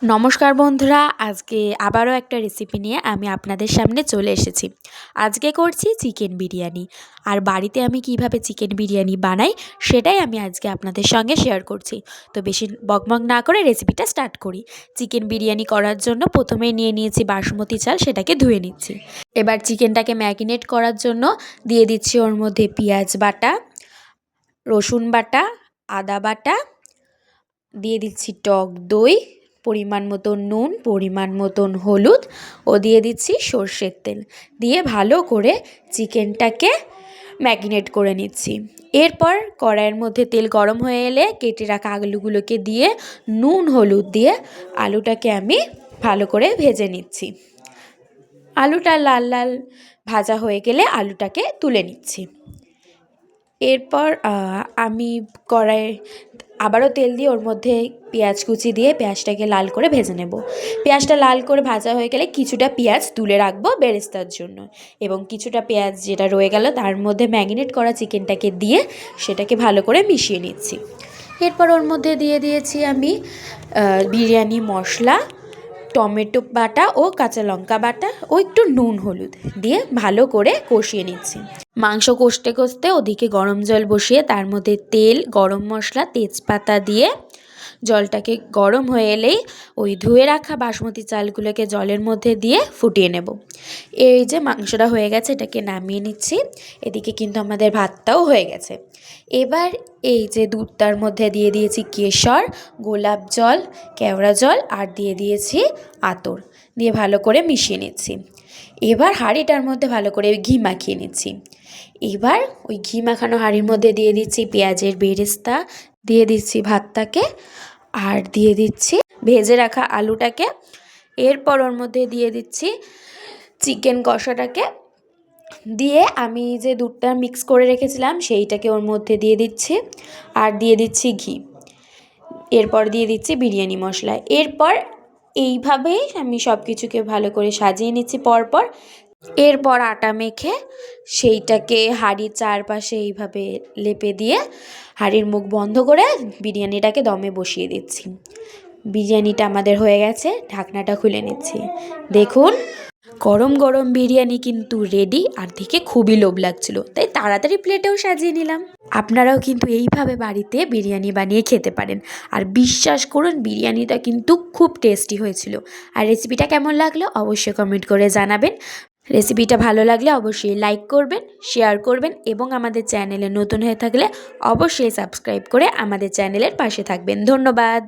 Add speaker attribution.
Speaker 1: নমস্কার বন্ধুরা, আজকে আবারও একটা রেসিপি নিয়ে আমি আপনাদের সামনে চলে এসেছি। আজকে করছি চিকেন বিরিয়ানি। আর বাড়িতে আমি কিভাবে চিকেন বিরিয়ানি বানাই সেটাই আমি আজকে আপনাদের সঙ্গে শেয়ার করছি। তো বেশি বকবক না করে রেসিপিটা স্টার্ট করি। চিকেন বিরিয়ানি করার জন্য প্রথমেই নিয়ে নিয়েছি বাসমতি চাল, সেটাকে ধুয়ে নিচ্ছি। এবার চিকেনটাকে ম্যারিনেট করার জন্য দিয়ে দিচ্ছি ওর মধ্যে পেঁয়াজ বাটা, রসুন বাটা, আদা বাটা, দিয়ে দিচ্ছি টক দই, পরিমাণ মতো নুন, পরিমাণ মতন হলুদ ও দিয়ে দিচ্ছি সর্ষের তেল। দিয়ে ভালো করে চিকেনটাকে ম্যারিনেট করে নিচ্ছি। এরপর কড়াইয়ের মধ্যে তেল গরম হয়ে এলে কেটে রাখা আলুগুলোকে দিয়ে নুন হলুদ দিয়ে আলুটাকে আমি ভালো করে ভেজে নিচ্ছি। আলুটা লাল লাল ভাজা হয়ে গেলে আলুটাকে তুলে নিচ্ছি। এরপর আমি কড়াইয়ে আবারও তেল দিয়ে ওর মধ্যে পেঁয়াজ কুচি দিয়ে পেঁয়াজটাকে লাল করে ভেজে নেব। পেঁয়াজটা লাল করে ভাজা হয়ে গেলে কিছুটা পেঁয়াজ তুলে রাখবো বেরেস্তার জন্য, এবং কিছুটা পেঁয়াজ যেটা রয়ে গেল তার মধ্যে ম্যারিনেট করা চিকেনটাকে দিয়ে সেটাকে ভালো করে মিশিয়ে নিচ্ছি। এরপর ওর মধ্যে দিয়ে দিয়েছি আমি বিরিয়ানি মশলা, টমেটো বাটা ও কাঁচা লঙ্কা বাটা ও একটু নুন হলুদ দিয়ে ভালো করে কষিয়ে নিচ্ছি। মাংস কষতে কষতে ওদিকে গরম জল বসিয়ে তার মধ্যে তেল, গরম মশলা, তেজপাতা দিয়ে জলটাকে গরম হয়ে এলেই ওই ধুয়ে রাখা বাসমতি চালগুলোকে জলের মধ্যে দিয়ে ফুটিয়ে নেব। এই যে মাংসটা হয়ে গেছে, এটাকে নামিয়ে নিচ্ছি। এদিকে কিন্তু আমাদের ভাতটাও হয়ে গেছে। এবার এই যে দুধটার মধ্যে দিয়ে দিয়েছি কেশর, গোলাপ জল, কেওড়া জল আর দিয়ে দিয়েছি আতর, দিয়ে ভালো করে মিশিয়ে নিচ্ছি। এবার হাঁড়িটার মধ্যে ভালো করে ঘি মাখিয়ে নিচ্ছি। এবার ওই ঘি মাখানো হাঁড়ির মধ্যে দিয়ে দিচ্ছি পেঁয়াজের বেরেস্তা, দিয়ে দিচ্ছি ভাতটাকে, আর দিয়ে দিচ্ছি ভেজে রাখা আলুটাকে। এরপর ওর মধ্যে দিয়ে দিচ্ছি চিকেন কষাটাকে, দিয়ে আমি যে দুধটা মিক্স করে রেখেছিলাম সেইটাকে ওর মধ্যে দিয়ে দিচ্ছি, আর দিয়ে দিচ্ছি ঘি। এরপর দিয়ে দিচ্ছি বিরিয়ানি মশলা। এরপর এইভাবেই আমি সব কিছুকে ভালো করে সাজিয়ে নিচ্ছি পরপর। এরপর আটা মেখে সেইটাকে হাঁড়ির চারপাশে এইভাবে লেপে দিয়ে হাঁড়ির মুখ বন্ধ করে বিরিয়ানিটাকে দমে বসিয়ে দিচ্ছি। বিরিয়ানিটা আমাদের হয়ে গেছে, ঢাকনাটা খুলে নিচ্ছি। দেখুন, গরম গরম বিরিয়ানি কিন্তু রেডি, আর দেখে খুবই লোভ লাগছিল, তাই তাড়াতাড়ি প্লেটেও সাজিয়ে নিলাম। আপনারাও কিন্তু এইভাবে বাড়িতে বিরিয়ানি বানিয়ে খেতে পারেন, আর বিশ্বাস করুন বিরিয়ানিটা কিন্তু খুব টেস্টি হয়েছিল। আর রেসিপিটা কেমন লাগলো অবশ্যই কমেন্ট করে জানাবেন। রেসিপিটা ভালো লাগলে অবশ্যই লাইক করবেন, শেয়ার করবেন, এবং আমাদের চ্যানেলে নতুন হয়ে থাকলে অবশ্যই সাবস্ক্রাইব করে আমাদের চ্যানেলের পাশে থাকবেন। ধন্যবাদ।